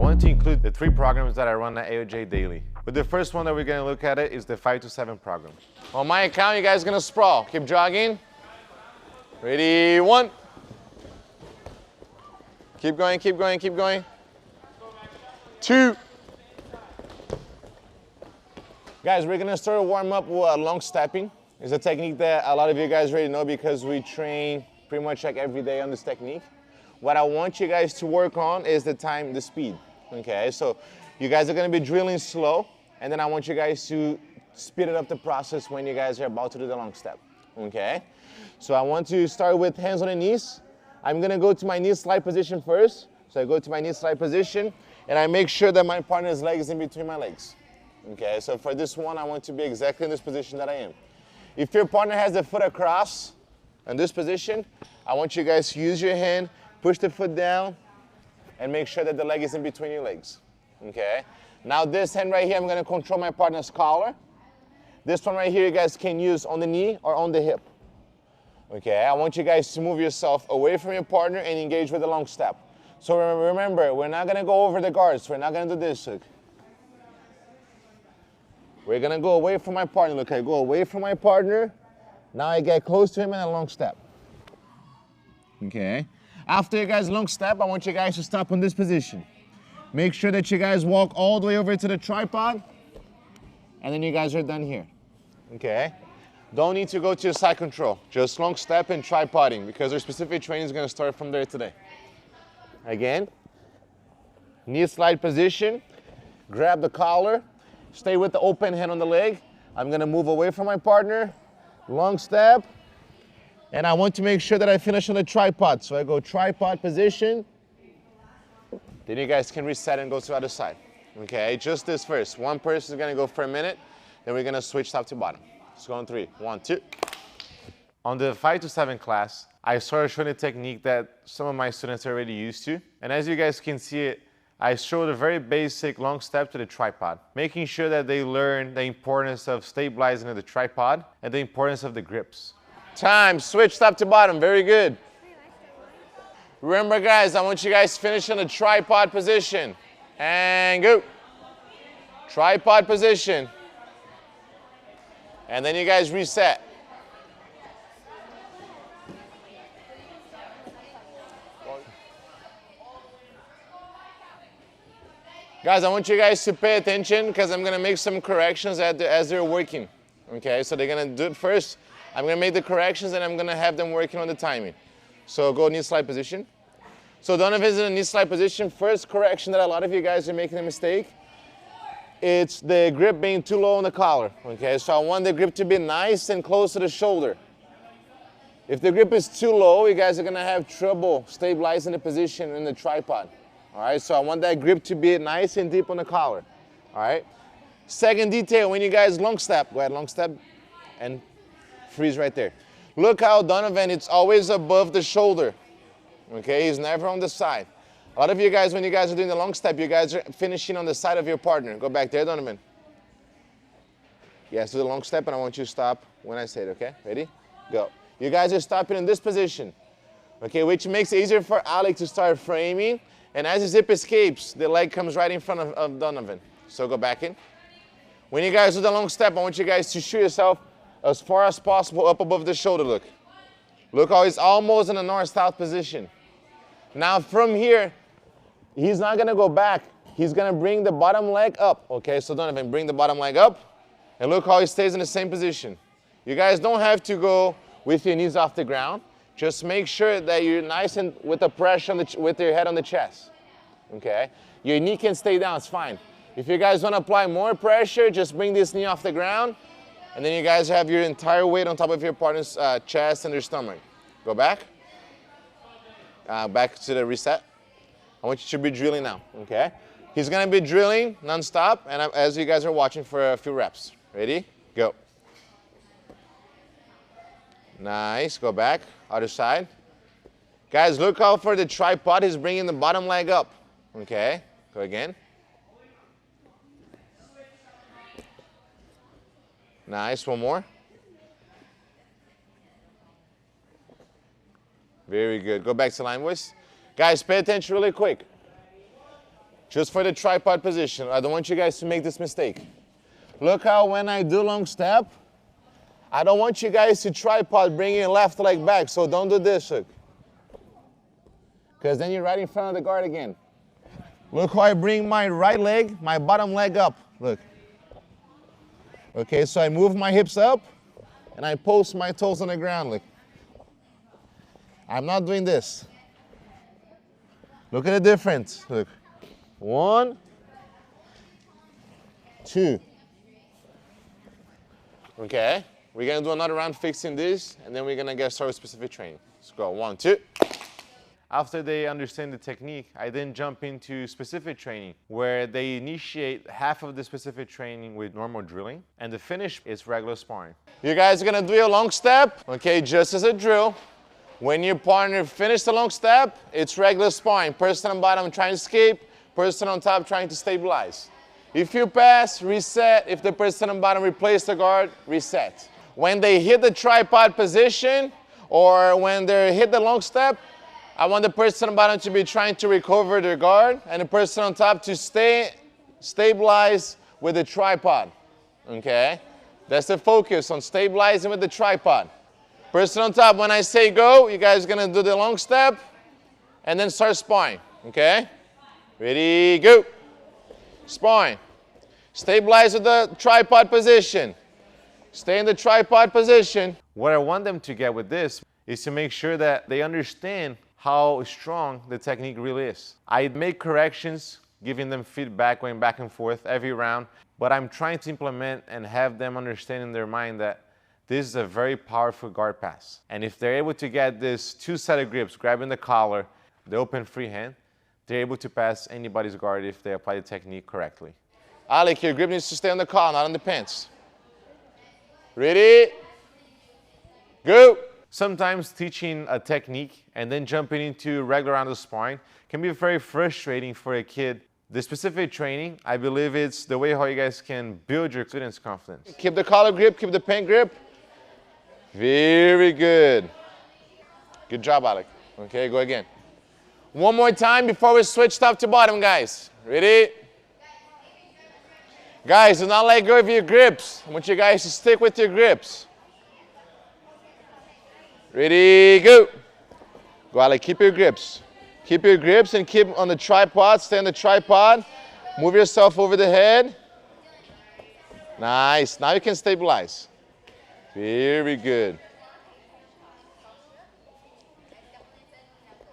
want to include the 3 programs that I run at AOJ daily. But the first one that we're going to look at is the 5 to 7 program. On my account, you guys are going to sprawl. Keep jogging. Ready, 1. Keep going, keep going, keep going. 2. Guys, we're going to start a warm up with long stepping. It's a technique that a lot of you guys already know because we train pretty much like every day on this technique. What I want you guys to work on is the speed. Okay, so you guys are going to be drilling slow, and then I want you guys to speed up the process when you guys are about to do the long step. Okay, so I want to start with hands on the knees. I'm going to go to my knee slide position first. So I go to my knee slide position, and I make sure that my partner's leg is in between my legs. Okay, so for this one, I want to be exactly in this position that I am. If your partner has the foot across in this position, I want you guys to use your hand, push the foot down, and make sure that the leg is in between your legs. Okay? Now this hand right here, I'm going to control my partner's collar. This one right here, you guys can use on the knee or on the hip. Okay? I want you guys to move yourself away from your partner and engage with a long step. So remember, we're not going to go over the guards. We're not going to do this. Look. We're going to go away from my partner. Look, I go away from my partner. Now I get close to him in a long step. Okay? After you guys long step, I want you guys to stop in this position. Make sure that you guys walk all the way over to the tripod, and then you guys are done here. Okay? Don't need to go to your side control. Just long step and tripoding because our specific training is going to start from there today. Again, knee slide position, grab the collar, stay with the open hand on the leg. I'm going to move away from my partner, long step. And I want to make sure that I finish on the tripod. So I go tripod position. Then you guys can reset and go to the other side. Okay, just this first. One person is going to go for a minute. Then we're going to switch top to bottom. Let's go on 3. 1, 2. On the 5 to 7 class, I started showing a technique that some of my students are already used to. And as you guys can see it, I showed a very basic long step to the tripod, making sure that they learn the importance of stabilizing the tripod and the importance of the grips. Time, switch top to bottom, very good. Remember guys, I want you guys to finish in a tripod position. And go. Tripod position. And then you guys reset. Guys, I want you guys to pay attention because I'm going to make some corrections as they're working. Okay, so they're going to do it first. I'm going to make the corrections and I'm going to have them working on the timing. So go knee slide position. So Donovan's in a knee slide position. First correction that a lot of you guys are making a mistake. It's the grip being too low on the collar. Okay, so I want the grip to be nice and close to the shoulder. If the grip is too low, you guys are going to have trouble stabilizing the position in the tripod. All right, so I want that grip to be nice and deep on the collar. All right. Second detail, when you guys long step, go ahead, long step, and freeze right there. Look how Donovan, it's always above the shoulder. Okay, he's never on the side. A lot of you guys, when you guys are doing the long step, you guys are finishing on the side of your partner. Go back there, Donovan. Yes, do the long step, and I want you to stop when I say it, okay? Ready? Go. You guys are stopping in this position, okay, which makes it easier for Alec to start framing. And as his hip escapes, the leg comes right in front of Donovan. So go back in. When you guys do the long step, I want you guys to shoot yourself as far as possible up above the shoulder, look. Look how he's almost in a north-south position. Now from here, he's not gonna go back. He's gonna bring the bottom leg up. Okay, so Donovan, bring the bottom leg up. And look how he stays in the same position. You guys don't have to go with your knees off the ground. Just make sure that you're nice and with the pressure on with your head on the chest. Okay? Your knee can stay down, it's fine. If you guys want to apply more pressure, just bring this knee off the ground, and then you guys have your entire weight on top of your partner's chest and their stomach. Go back. Back to the reset. I want you to be drilling now, okay? He's going to be drilling non-stop, and as you guys are watching for a few reps. Ready? Go. Nice. Go back. Other side. Guys, look how for the tripod, he's bringing the bottom leg up. Okay. Go again. Nice. One more. Very good. Go back to line, boys. Guys, pay attention really quick. Just for the tripod position. I don't want you guys to make this mistake. Look how when I do long step, I don't want you guys to tripod bringing left leg back, so don't do this, look. Because then you're right in front of the guard again. Look how I bring my right leg, my bottom leg up, look. Okay, so I move my hips up, and I post my toes on the ground, look. I'm not doing this. Look at the difference, look. 1, 2. Okay, we're gonna do another round fixing this, and then we're gonna get started with specific training. Let's go, 1, 2. After they understand the technique, I then jump into specific training, where they initiate half of the specific training with normal drilling, and the finish is regular sparring. You guys are gonna do a long step, okay, just as a drill. When your partner finishes the long step, it's regular sparring. Person on bottom trying to escape, person on top trying to stabilize. If you pass, reset. If the person on bottom replaces the guard, reset. When they hit the tripod position, or when they hit the long step, I want the person on bottom to be trying to recover their guard, and the person on top to stay stabilized with the tripod, okay? That's the focus, on stabilizing with the tripod. Person on top, when I say go, you guys are gonna do the long step, and then start sparring, okay? Ready, go. Sparring. Stabilize with the tripod position. Stay in the tripod position. What I want them to get with this is to make sure that they understand how strong the technique really is. I make corrections, giving them feedback, going back and forth every round, but I'm trying to implement and have them understand in their mind that this is a very powerful guard pass. And if they're able to get this 2 set of grips, grabbing the collar, the open free hand, they're able to pass anybody's guard if they apply the technique correctly. Alec, your grip needs to stay on the collar, not on the pants. Ready? Go! Sometimes teaching a technique and then jumping into regular round of sparring can be very frustrating for a kid. The specific training, I believe it's the way how you guys can build your students' confidence. Keep the collar grip, keep the pen grip. Very good. Good job, Alec. Okay, go again. One more time before we switch top to bottom, guys. Ready? Guys, do not let go of your grips. I want you guys to stick with your grips. Ready, go. Go, Alec, keep your grips. Keep your grips and keep on the tripod. Stay on the tripod. Move yourself over the head. Nice. Now you can stabilize. Very good.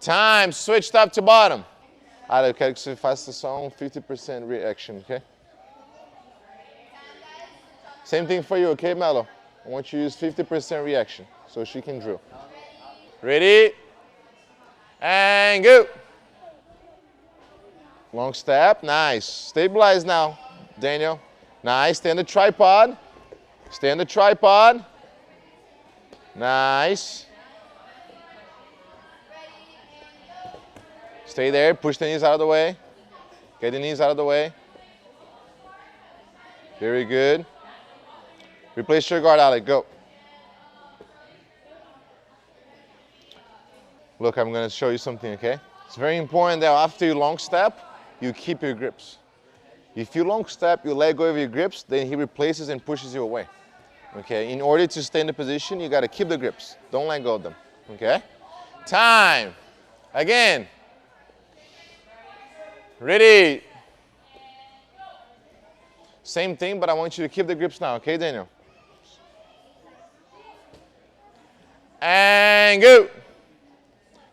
Time. Switch top to bottom. Alec, eu quero que você faça só 50% reaction, okay? Same thing for you, okay, Melo? I want you to use 50% reaction so she can drill. Ready? And go. Long step, nice. Stabilize now, Daniel. Nice, stay on the tripod. Stay on the tripod. Nice. Stay there, push the knees out of the way. Get the knees out of the way. Very good. Replace your guard, Alec, go. Look, I'm gonna show you something, okay? It's very important that after you long step, you keep your grips. If you long step, you let go of your grips, then he replaces and pushes you away. Okay, in order to stay in the position, you gotta keep the grips. Don't let go of them, okay? Time. Again. Ready. Same thing, but I want you to keep the grips now, okay, Daniel? And go.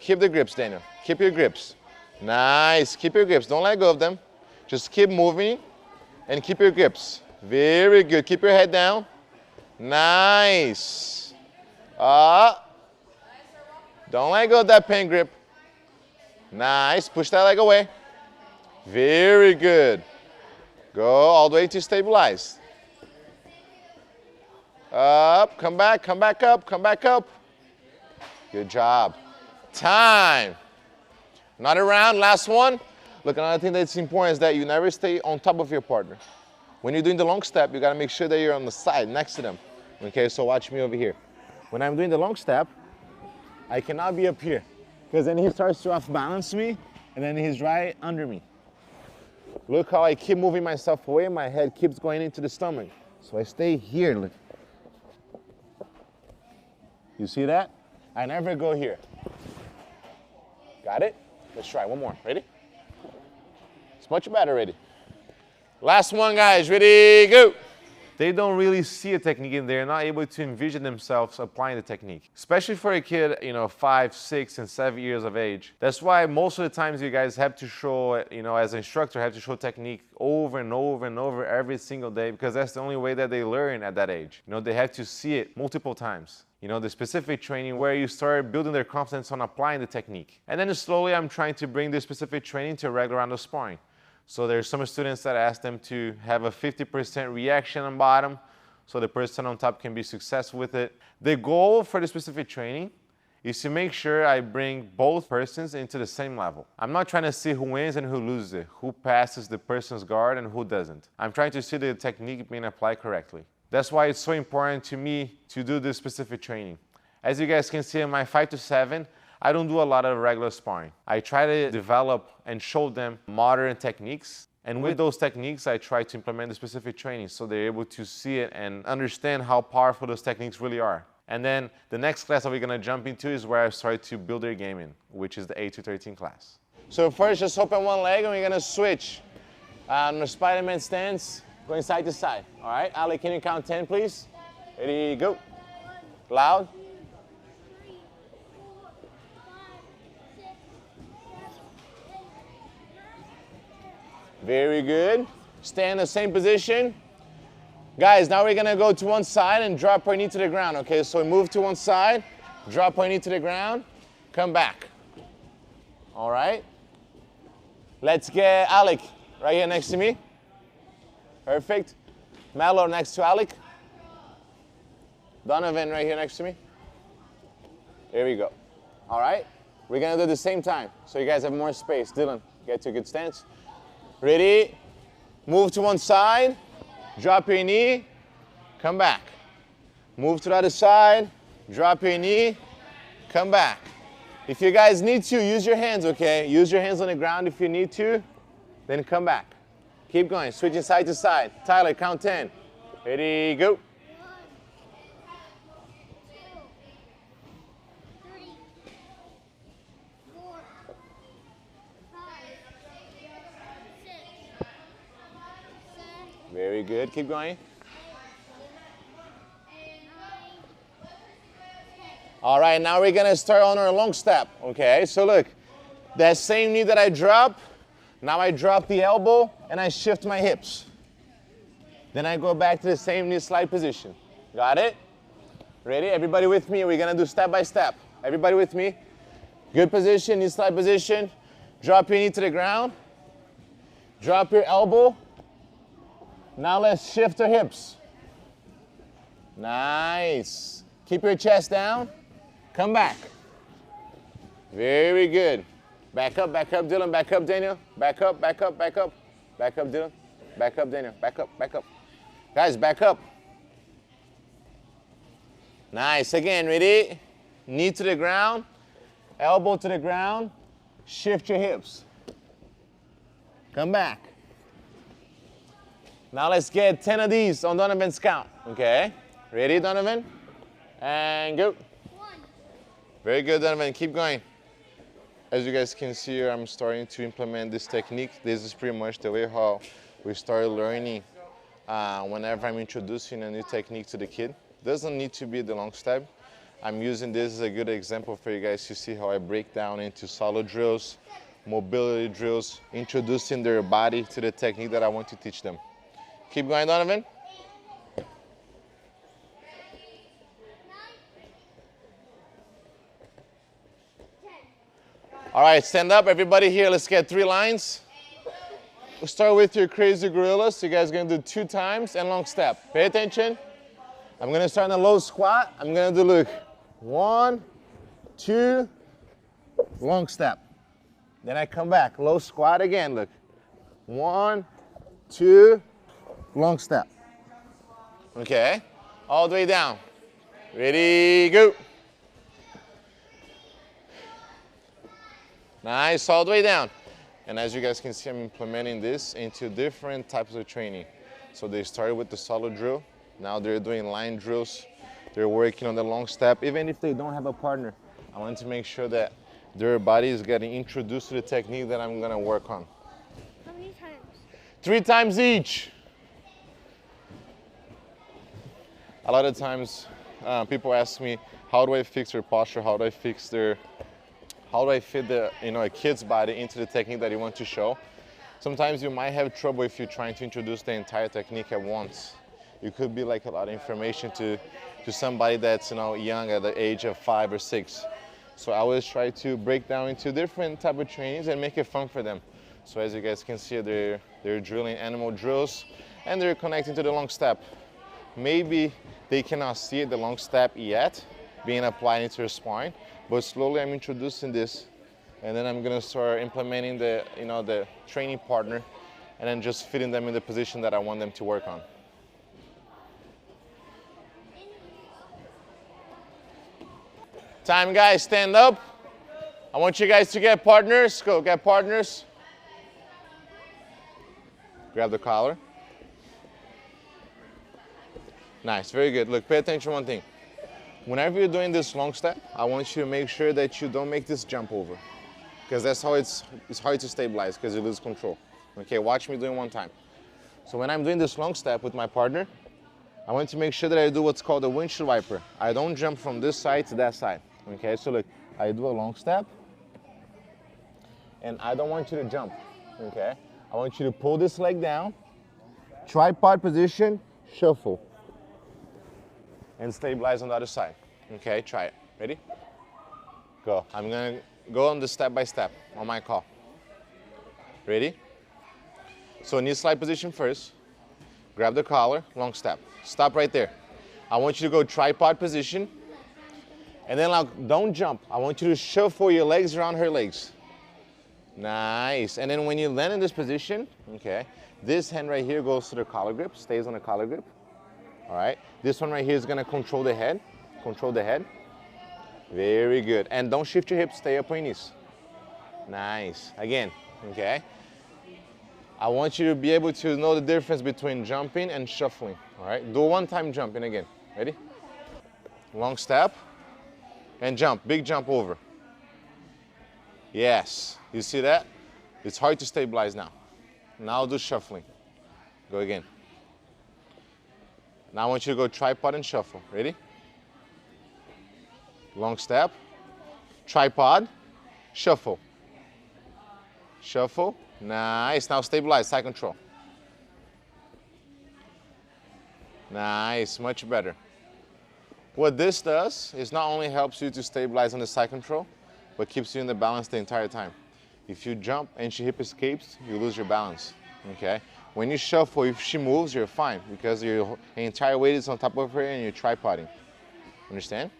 Keep the grips, Daniel. Keep your grips. Nice. Keep your grips. Don't let go of them. Just keep moving and keep your grips. Very good. Keep your head down. Nice. Don't let go of that pen grip. Nice. Push that leg away. Very good. Go all the way to stabilize. Up. Come back. Come back up. Come back up. Good job. Time. Another round, last one. Look, another thing that's important is that you never stay on top of your partner. When you're doing the long step, you gotta make sure that you're on the side, next to them. Okay, so watch me over here. When I'm doing the long step, I cannot be up here, because then he starts to off-balance me, and then he's right under me. Look how I keep moving myself away, my head keeps going into the stomach. So I stay here, look. You see that? I never go here. Got it? Let's try one more, ready? It's much better, ready? Last one, guys, ready, go. They don't really see a technique and they're not able to envision themselves applying the technique. Especially for a kid, 5, 6, and 7 years of age. That's why most of the times you guys have to show, as an instructor, have to show technique over and over and over every single day, because that's the only way that they learn at that age. They have to see it multiple times. The specific training where you start building their confidence on applying the technique. And then slowly I'm trying to bring this specific training to a regular round of sparring. So there's some students that ask them to have a 50% reaction on bottom so the person on top can be successful with it. The goal for the specific training is to make sure I bring both persons into the same level. I'm not trying to see who wins and who loses it, who passes the person's guard and who doesn't. I'm trying to see the technique being applied correctly. That's why it's so important to me to do this specific training. As you guys can see in my 5 to 7, I don't do a lot of regular sparring. I try to develop and show them modern techniques. And with those techniques, I try to implement the specific training so they're able to see it and understand how powerful those techniques really are. And then the next class that we're gonna jump into is where I start to build their game in, which is the 8 to 13 class. So first, just open one leg and we're gonna switch on the Spider-Man stance, going side to side. All right, Ali, can you count 10, please? Ready, go. Loud. Very good. Stay in the same position. Guys, now we're gonna go to one side and drop our knee to the ground, okay? So we move to one side, drop our knee to the ground, come back. All right? Let's get Alec right here next to me. Perfect. Mello next to Alec. Donovan right here next to me. Here we go. All right? We're gonna do it at the same time, so you guys have more space. Dylan, get to a good stance. Ready? Move to one side, drop your knee, come back. Move to the other side, drop your knee, come back. If you guys need to, use your hands, okay? Use your hands on the ground if you need to, then come back. Keep going, switching side to side. Tyler, count 10. Ready, go. 1, 2, 3, 4, 5, 6, 7. Very good, keep going. All right, now we're gonna start on our long step, okay? So look, that same knee that I drop, now I drop the elbow and I shift my hips. Then I go back to the same knee slide position. Got it? Ready? Everybody with me? We're gonna do step by step. Everybody with me? Good position, knee slide position. Drop your knee to the ground. Drop your elbow. Now let's shift our hips. Nice. Keep your chest down. Come back. Very good. Back up, Dylan. Back up, Daniel. Back up, back up, back up. Back up, Dylan. Back up, Daniel. Back up, back up. Guys, back up. Nice. Again, ready? Knee to the ground. Elbow to the ground. Shift your hips. Come back. Now let's get 10 of these on Donovan's count. Okay? Ready, Donovan? And go. 1. Very good, Donovan. Keep going. As you guys can see here, I'm starting to implement this technique. This is pretty much the way how we start learning whenever I'm introducing a new technique to the kid. Doesn't need to be the long step. I'm using this as a good example for you guys to see how I break down into solo drills, mobility drills, introducing their body to the technique that I want to teach them. Keep going, Donovan. All right, stand up, everybody here. Let's get 3 lines. We'll start with your crazy gorillas. You guys are gonna do 2 times and long step. Pay attention. I'm gonna start in a low squat. I'm gonna do, look, 1, 2, long step. Then I come back, low squat again, look. 1, 2, long step. Okay, all the way down. Ready, go. Nice, all the way down. And as you guys can see, I'm implementing this into different types of training. So they started with the solo drill. Now they're doing line drills. They're working on the long step. Even if they don't have a partner, I want to make sure that their body is getting introduced to the technique that I'm gonna work on. How many times? 3 times each. A lot of times people ask me, how do I fix their posture? How do I fit the, a kid's body into the technique that you want to show? Sometimes you might have trouble if you're trying to introduce the entire technique at once. It could be like a lot of information to somebody that's young at the age of 5 or 6. So I always try to break down into different type of trainings and make it fun for them. So as you guys can see, they're drilling animal drills and they're connecting to the long step. Maybe they cannot see the long step yet being applied into their spine, but slowly I'm introducing this, and then I'm gonna start implementing the training partner, and then just fitting them in the position that I want them to work on. Time, guys, stand up. I want you guys to get partners. Go, get partners. Grab the collar. Nice, very good. Look, pay attention to one thing. Whenever you're doing this long step, I want you to make sure that you don't make this jump over, because that's how it's hard to stabilize, because you lose control. Okay, watch me doing one time. So when I'm doing this long step with my partner, I want to make sure that I do what's called a windshield wiper. I don't jump from this side to that side. Okay, so look, I do a long step, and I don't want you to jump. Okay, I want you to pull this leg down, tripod position, shuffle, and stabilize on the other side. Okay, try it. Ready? Go. I'm gonna go on the step by step on my call. Ready? So knee slide position first. Grab the collar, long step. Stop right there. I want you to go tripod position. And then don't jump. I want you to shuffle your legs around her legs. Nice. And then when you land in this position, okay, this hand right here goes to the collar grip, stays on the collar grip. All right, this one right here is gonna control the head. Control the head. Very good. And don't shift your hips, stay up on your knees. Nice. Again, okay. I want you to be able to know the difference between jumping and shuffling. All right, do one time jumping again. Ready? Long step and jump, big jump over. Yes, you see that? It's hard to stabilize now. Now do shuffling. Go again. Now I want you to go tripod and shuffle. Ready? Long step, tripod, shuffle. Shuffle, nice. Now stabilize, side control. Nice, much better. What this does is not only helps you to stabilize on the side control, but keeps you in the balance the entire time. If you jump and she hip escapes, you lose your balance, okay? When you shuffle, if she moves, you're fine, because your entire weight is on top of her and you're tripoding. Understand?